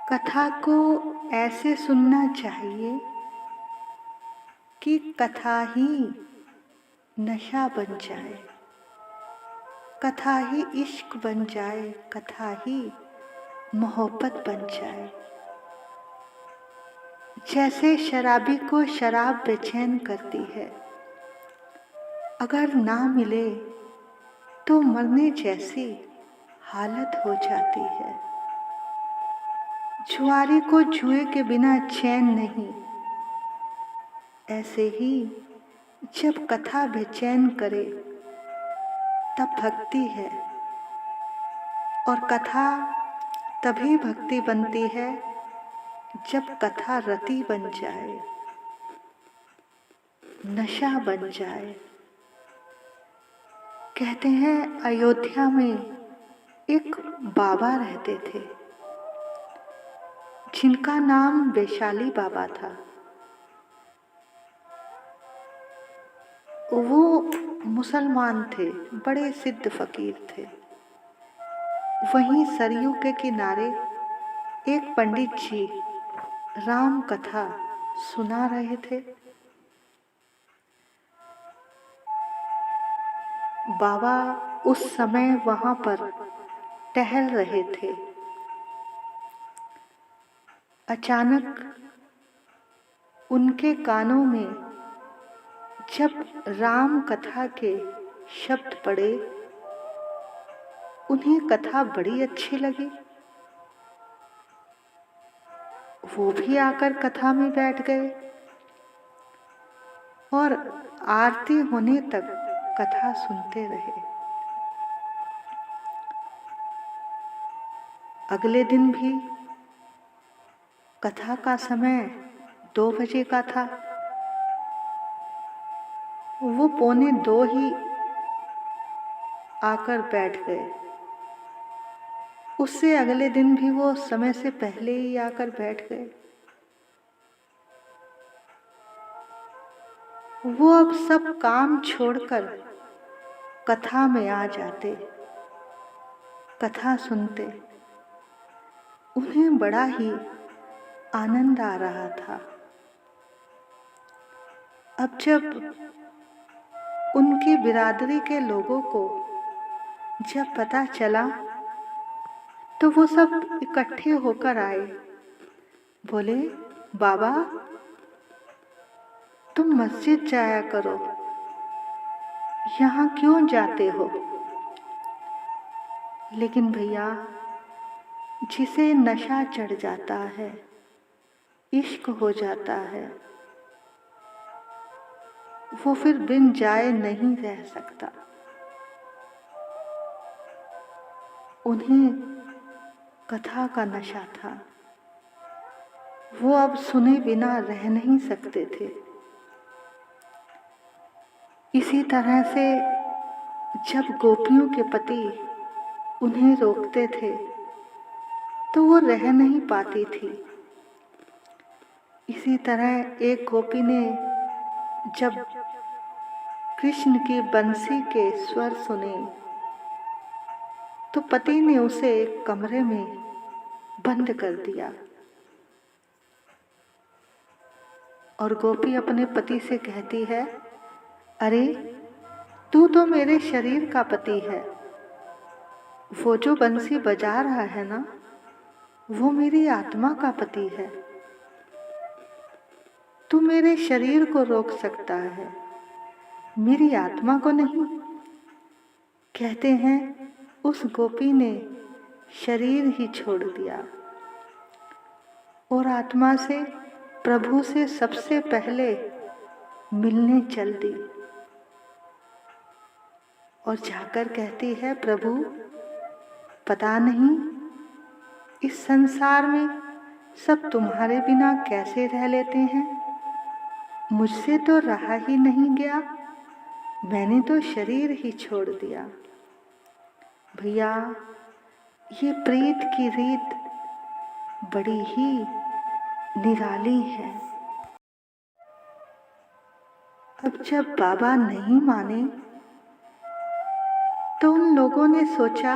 कथा को ऐसे सुनना चाहिए कि कथा ही नशा बन जाए, कथा ही इश्क बन जाए, कथा ही मोहब्बत बन जाए। जैसे शराबी को शराब बेचैन करती है, अगर ना मिले तो मरने जैसी हालत हो जाती है। जुआरी को जुए के बिना चैन नहीं, ऐसे ही जब कथा बेचैन करे तब भक्ति है, और कथा तभी भक्ति बनती है जब कथा रति बन जाए, नशा बन जाए। कहते हैं अयोध्या में एक बाबा रहते थे जिनका नाम वैशाली बाबा था। वो मुसलमान थे, बड़े सिद्ध फकीर थे। वहीं सरयू के किनारे एक पंडित जी राम कथा सुना रहे थे। बाबा उस समय वहां पर टहल रहे थे। अचानक उनके कानों में जब राम कथा के शब्द पड़े, उन्हें कथा बड़ी अच्छी लगी। वो भी आकर कथा में बैठ गए और आरती होने तक कथा सुनते रहे। अगले दिन भी कथा का समय 2 बजे का था। वो 1:45 ही आकर बैठ गए। उससे अगले दिन भी वो समय से पहले ही आकर बैठ गए। वो अब सब काम छोड़कर कथा में आ जाते, कथा सुनते। उन्हें बड़ा ही आनंद आ रहा था। अब जब उनकी बिरादरी के लोगों को जब पता चला तो वो सब इकट्ठे होकर आए। बोले, बाबा तुम मस्जिद जाया करो, यहाँ क्यों जाते हो? लेकिन भैया, जिसे नशा चढ़ जाता है, इश्क हो जाता है, वो फिर बिन जाए नहीं रह सकता। उन्हें कथा का नशा था। वो अब सुने बिना रह नहीं सकते थे। इसी तरह से जब गोपियों के पति उन्हें रोकते थे तो वो रह नहीं पाती थी। इसी तरह एक गोपी ने जब कृष्ण की बंसी के स्वर सुने तो पति ने उसे एक कमरे में बंद कर दिया और गोपी अपने पति से कहती है, अरे तू तो मेरे शरीर का पति है, वो जो बंसी बजा रहा है ना, वो मेरी आत्मा का पति है। तू मेरे शरीर को रोक सकता है, मेरी आत्मा को नहीं। कहते हैं उस गोपी ने शरीर ही छोड़ दिया और आत्मा से, प्रभु से सबसे पहले मिलने चल दी और जाकर कहती है, प्रभु पता नहीं इस संसार में सब तुम्हारे बिना कैसे रह लेते हैं। मुझसे तो रहा ही नहीं गया, मैंने तो शरीर ही छोड़ दिया। भैया, ये प्रीत की रीत बड़ी ही निराली है। अब जब बाबा नहीं माने तो उन लोगों ने सोचा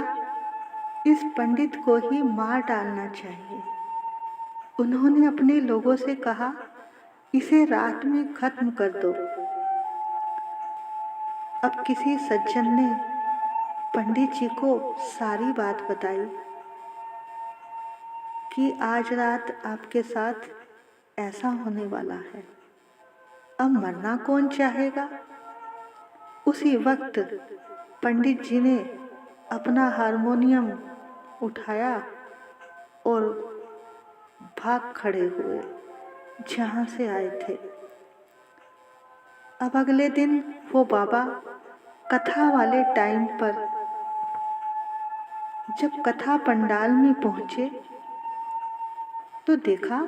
इस पंडित को ही मार डालना चाहिए। उन्होंने अपने लोगों से कहा, इसे रात में खत्म कर दो। अब किसी सज्जन ने पंडित जी को सारी बात बताई कि आज रात आपके साथ ऐसा होने वाला है, अब मरना कौन चाहेगा। उसी वक्त पंडित जी ने अपना हारमोनियम उठाया और भाग खड़े हुए जहाँ से आए थे। अब अगले दिन वो बाबा कथा वाले टाइम पर जब कथा पंडाल में पहुँचे तो देखा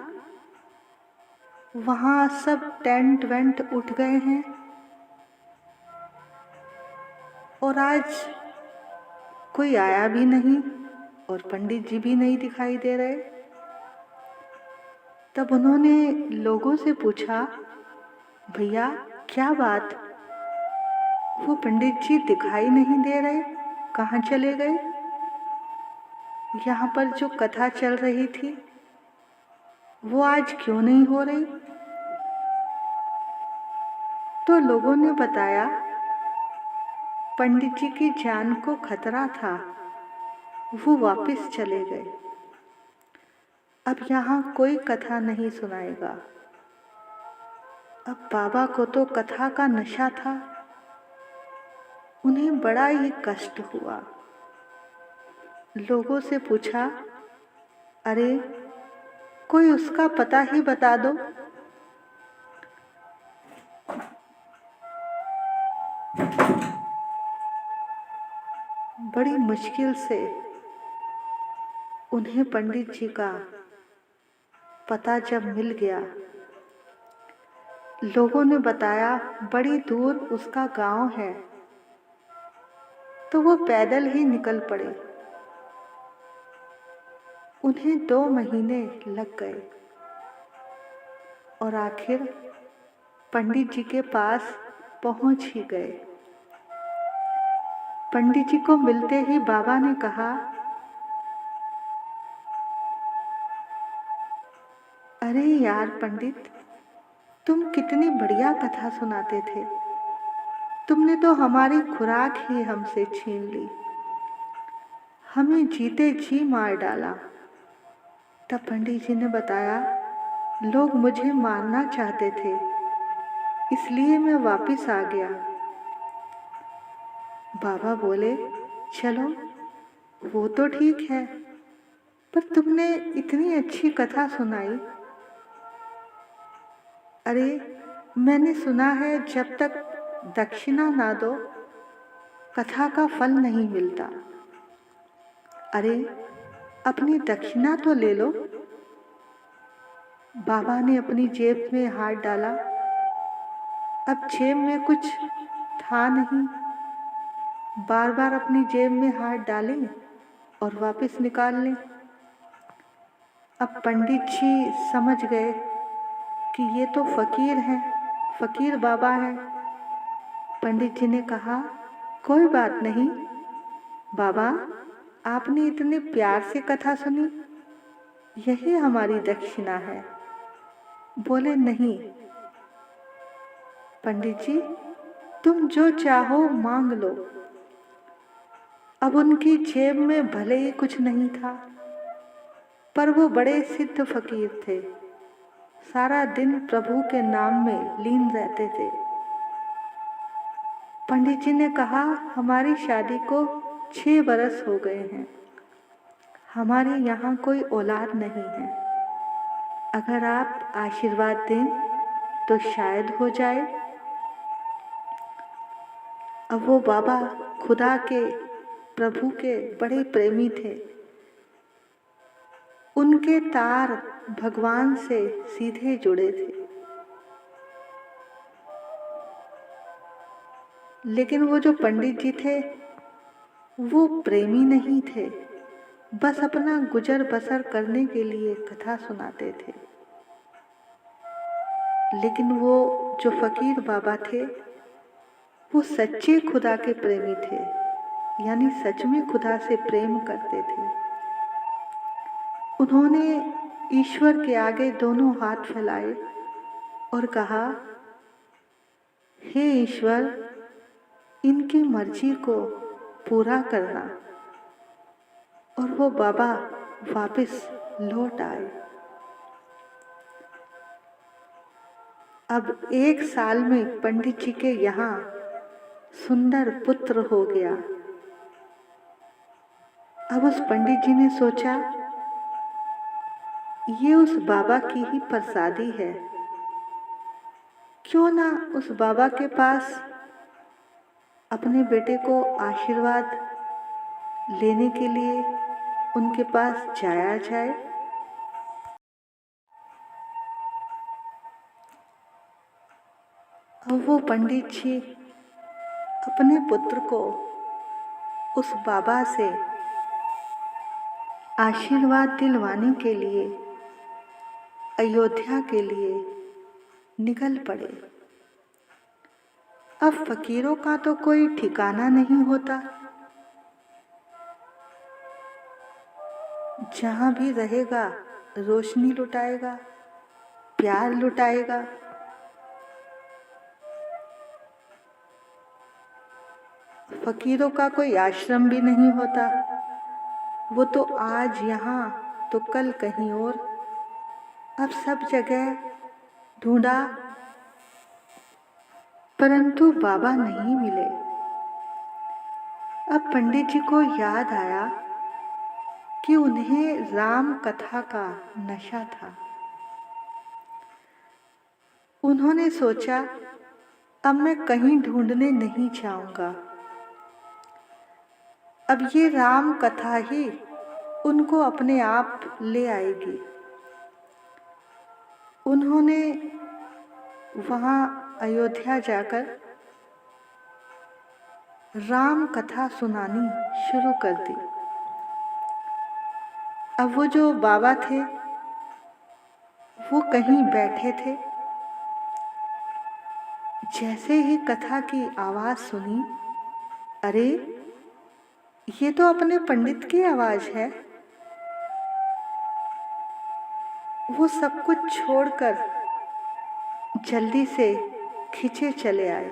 वहाँ सब टेंट वेंट उठ गए हैं और आज कोई आया भी नहीं और पंडित जी भी नहीं दिखाई दे रहे। तब उन्होंने लोगों से पूछा, भैया क्या बात, वो पंडित जी दिखाई नहीं दे रहे, कहाँ चले गए? यहाँ पर जो कथा चल रही थी वो आज क्यों नहीं हो रही? तो लोगों ने बताया, पंडित जी की जान को खतरा था, वो वापस चले गए, अब यहाँ कोई कथा नहीं सुनाएगा। अब बाबा को तो कथा का नशा था, उन्हें बड़ा ही कष्ट हुआ। लोगों से पूछा, अरे कोई उसका पता ही बता दो। बड़ी मुश्किल से उन्हें पंडित जी का पता जब मिल गया, लोगों ने बताया बड़ी दूर उसका गांव है, तो वो पैदल ही निकल पड़े। उन्हें 2 महीने लग गए और आखिर पंडित जी के पास पहुंच ही गए। पंडित जी को मिलते ही बाबा ने कहा, अरे यार पंडित, तुम कितनी बढ़िया कथा सुनाते थे, तुमने तो हमारी खुराक ही हमसे छीन ली, हमें जीते जी मार डाला। तब पंडित जी ने बताया, लोग मुझे मारना चाहते थे, इसलिए मैं वापस आ गया। बाबा बोले, चलो वो तो ठीक है, पर तुमने इतनी अच्छी कथा सुनाई। अरे मैंने सुना है जब तक दक्षिणा ना दो कथा का फल नहीं मिलता। अरे अपनी दक्षिणा तो ले लो। बाबा ने अपनी जेब में हाथ डाला, अब जेब में कुछ था नहीं, बार बार अपनी जेब में हाथ डालें और वापस निकाल लें। अब पंडित जी समझ गए कि ये तो फकीर हैं, फकीर बाबा हैं। पंडित जी ने कहा, कोई बात नहीं बाबा, आपने इतने प्यार से कथा सुनी, यही हमारी दक्षिणा है। बोले, नहीं पंडित जी, तुम जो चाहो मांग लो। अब उनकी जेब में भले ही कुछ नहीं था, पर वो बड़े सिद्ध फकीर थे, सारा दिन प्रभु के नाम में लीन रहते थे। पंडित जी ने कहा, हमारी शादी को 6 बरस हो गए हैं, हमारे यहाँ कोई औलाद नहीं है, अगर आप आशीर्वाद दें तो शायद हो जाए। अब वो बाबा खुदा के, प्रभु के बड़े प्रेमी थे, उनके तार भगवान से सीधे जुड़े थे। लेकिन वो जो पंडित जी थे वो प्रेमी नहीं थे, बस अपना गुजर बसर करने के लिए कथा सुनाते थे। लेकिन वो जो फकीर बाबा थे वो सच्चे खुदा के प्रेमी थे, यानी सच में खुदा से प्रेम करते थे। उन्होंने ईश्वर के आगे दोनों हाथ फैलाए और कहा, हे ईश्वर, इनकी मर्जी को पूरा करना। और वो बाबा वापस लौट आए। अब 1 साल में पंडित जी के यहाँ सुंदर पुत्र हो गया। अब उस पंडित जी ने सोचा, ये उस बाबा की ही प्रसादी है, क्यों ना उस बाबा के पास अपने बेटे को आशीर्वाद लेने के लिए उनके पास जाया जाए। अब वो पंडित जी अपने पुत्र को उस बाबा से आशीर्वाद दिलवाने के लिए अयोध्या के लिए निकल पड़े। अब फकीरों का तो कोई ठिकाना नहीं होता, जहां भी रहेगा रोशनी लुटाएगा, प्यार लुटाएगा। फकीरों का कोई आश्रम भी नहीं होता, वो तो आज यहाँ तो कल कहीं और। अब सब जगह ढूंढा, परंतु बाबा नहीं मिले। अब पंडित जी को याद आया कि उन्हें राम कथा का नशा था। उन्होंने सोचा, अब मैं कहीं ढूंढने नहीं जाऊंगा, अब ये राम कथा ही उनको अपने आप ले आएगी। उन्होंने वहाँ अयोध्या जाकर राम कथा सुनानी शुरू कर दी। अब वो जो बाबा थे वो कहीं बैठे थे। जैसे ही कथा की आवाज सुनी, अरे ये तो अपने पंडित की आवाज है। वो सब कुछ छोड़कर जल्दी से खींचे चले आए।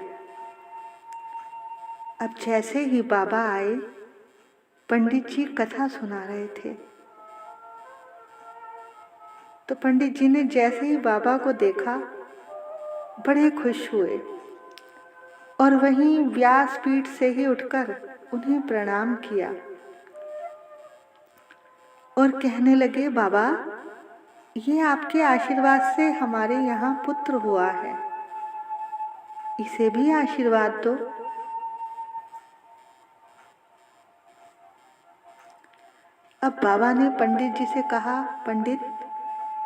अब जैसे ही बाबा आए, पंडित जी कथा सुना रहे थे, तो पंडित जी ने जैसे ही बाबा को देखा बड़े खुश हुए और वहीं व्यासपीठ से ही उठकर उन्हें प्रणाम किया और कहने लगे, बाबा ये आपके आशीर्वाद से हमारे यहाँ पुत्र हुआ है, इसे भी आशीर्वाद दो। अब बाबा ने पंडित जी से कहा, पंडित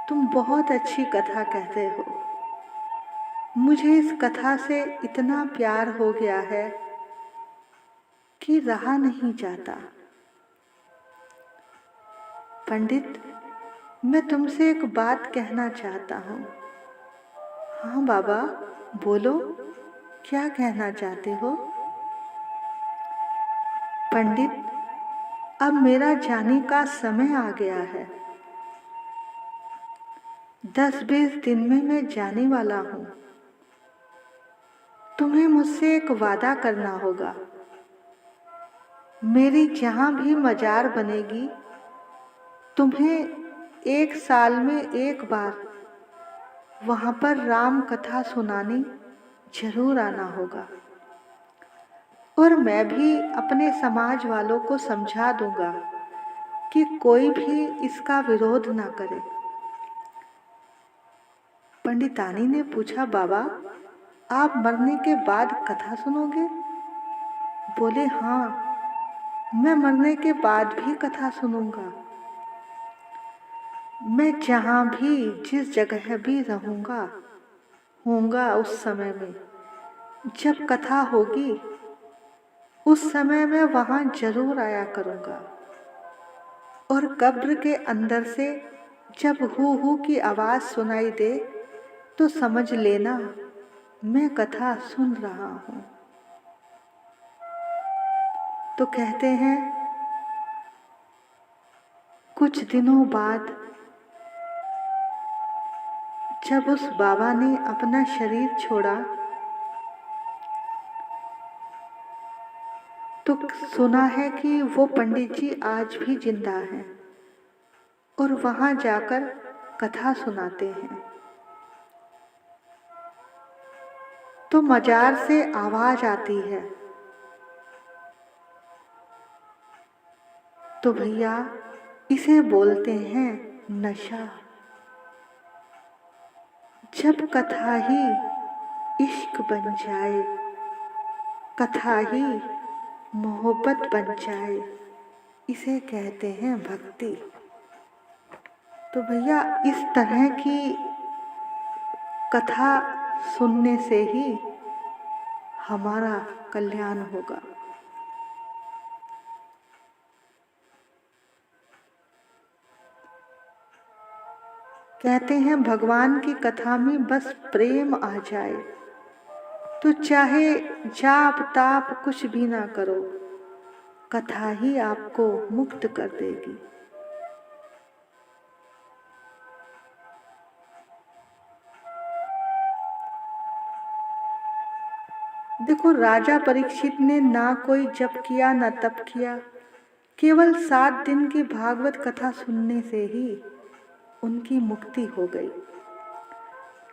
तुम बहुत अच्छी कथा कहते हो, मुझे इस कथा से इतना प्यार हो गया है कि रहा नहीं जाता। पंडित मैं तुमसे एक बात कहना चाहता हूँ। हाँ बाबा बोलो, क्या कहना चाहते हो? पंडित अब मेरा जाने का समय आ गया है। 10-20 दिन में मैं जाने वाला हूँ। तुम्हें मुझसे एक वादा करना होगा। मेरी जहाँ भी मजार बनेगी, तुम्हें 1 साल में एक बार वहाँ पर राम कथा सुनाने जरूर आना होगा। और मैं भी अपने समाज वालों को समझा दूंगा कि कोई भी इसका विरोध ना करे। पंडितानी ने पूछा, बाबा आप मरने के बाद कथा सुनोगे? बोले, हाँ मैं मरने के बाद भी कथा सुनूंगा। मैं जहाँ भी जिस जगह भी होऊंगा उस समय में जब कथा होगी, उस समय मैं वहाँ जरूर आया करूँगा। और कब्र के अंदर से जब हू की आवाज़ सुनाई दे तो समझ लेना मैं कथा सुन रहा हूँ। तो कहते हैं कुछ दिनों बाद जब उस बाबा ने अपना शरीर छोड़ा तो सुना है कि वो पंडित जी आज भी जिंदा हैं और वहां जाकर कथा सुनाते हैं। तो मजार से आवाज आती है, तो भैया इसे बोलते हैं नशा। जब कथा ही इश्क बन जाए, कथा ही मोहब्बत बन जाए, इसे कहते हैं भक्ति। तो भैया इस तरह की कथा सुनने से ही हमारा कल्याण होगा। कहते हैं भगवान की कथा में बस प्रेम आ जाए तो चाहे जाप ताप कुछ भी ना करो, कथा ही आपको मुक्त कर देगी। देखो राजा परीक्षित ने ना कोई जप किया ना तप किया, केवल 7 दिन की भागवत कथा सुनने से ही उनकी मुक्ति हो गई,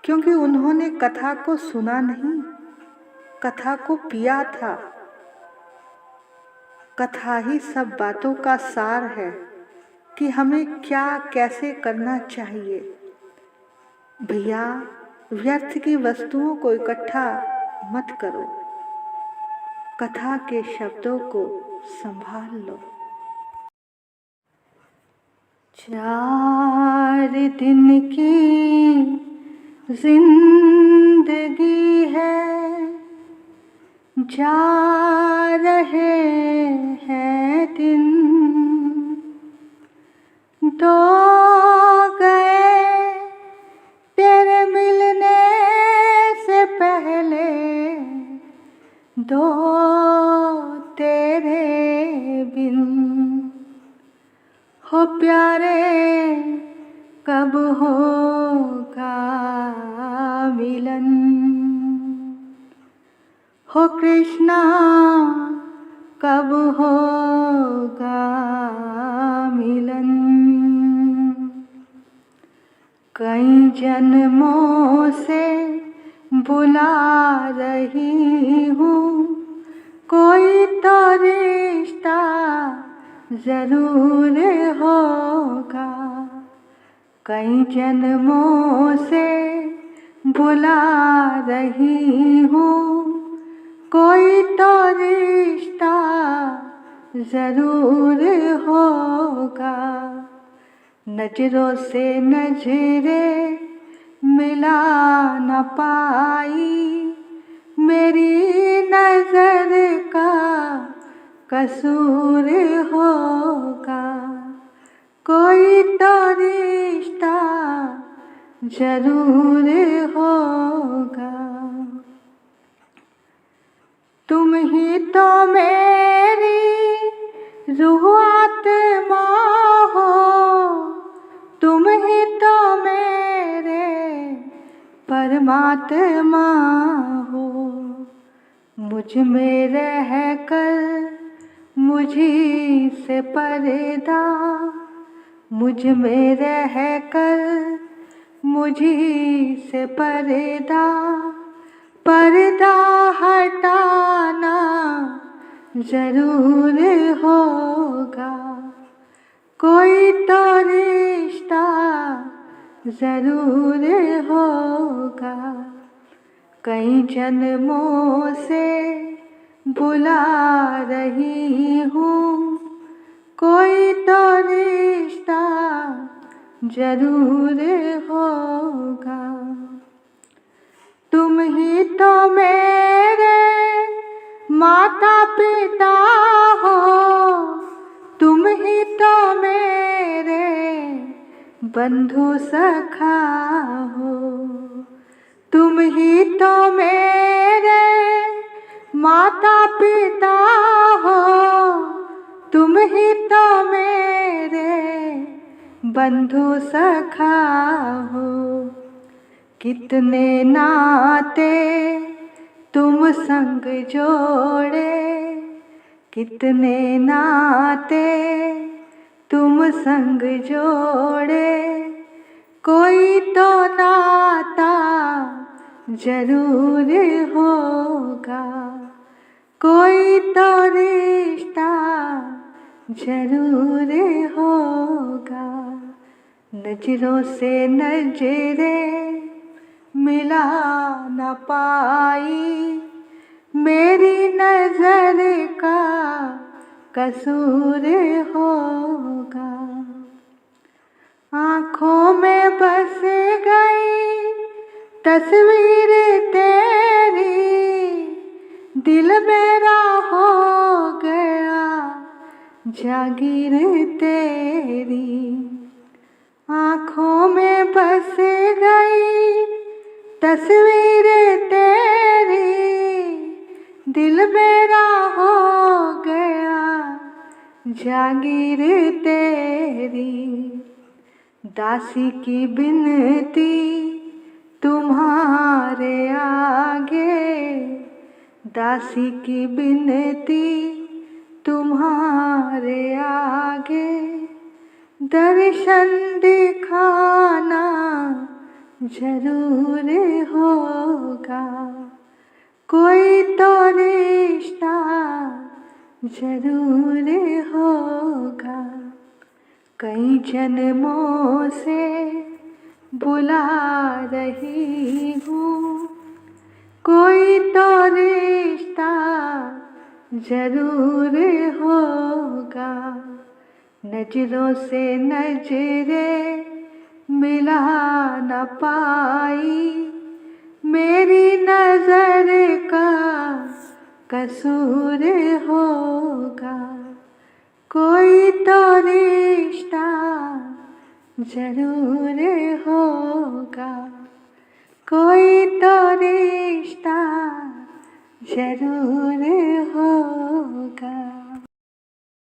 क्योंकि उन्होंने कथा को सुना नहीं, कथा को पिया था। कथा ही सब बातों का सार है कि हमें क्या कैसे करना चाहिए। भैया व्यर्थ की वस्तुओं को इकट्ठा मत करो, कथा के शब्दों को संभाल लो। 4 दिन की जिंदगी है, जा रहे हैं दिन, 2 गए तेरे मिलने से पहले, 2 तेरे बिन। हो प्यारे कब होगा मिलन, हो कृष्णा कब होगा मिलन। कई जन्मों से बुला रही हूँ, कोई तो रिश्ता जरूर होगा। कई जन्मों से बुला रही हूँ, कोई तो रिश्ता जरूर होगा। नजरों से नजरें मिला न पाई, मेरी नजर का कसूर होगा। कोई तो रिश्ता जरूर होगा। तुम ही तो मेरी रूह आत्मा हो, तुम ही तो मेरे परमात्मा हो। मुझ में रह कर मुझी से पर्दा, मुझ में रह कर मुझी से पर्दा, पर्दा हटाना जरूर होगा। कोई तो रिश्ता जरूर होगा। कई जन्मों से बुला रही हूँ, कोई तो रिश्ता जरूर होगा। तुम ही तो मेरे माता पिता हो, तुम ही तो मेरे बंधु सखा हो। तुम ही तो मेरे माता पिता हो, तुम ही तो मेरे बंधु सखा हो। कितने नाते तुम संग जोड़े, कितने नाते तुम संग जोड़े, कोई तो नाता जरूर होगा, कोई तो रिश्ता जरूर होगा। नजरों से नजरें मिला न पाई, मेरी नजर का कसूर होगा। आँखों में बस गई तस्वीर तेरी, दिल मेरा हो गया जागीर तेरी। आँखों में बस गई तस्वीर तेरी, दिल मेरा हो गया जागीर तेरी। दासी की बिनती तुम्हारे आगे, दासी की बिनती तुम्हारे आगे, दर्शन दिखाना जरूर होगा, कोई तो रिश्ता जरूर होगा। कई जन्मों से बुला रही हूँ, कोई तो रिश्ता जरूर होगा। नजरों से नजरें मिला न पाई, मेरी नजर का कसूर होगा, कोई तो रिश्ता जरूर होगा, कोई तो रिश्ता जरूर होगा।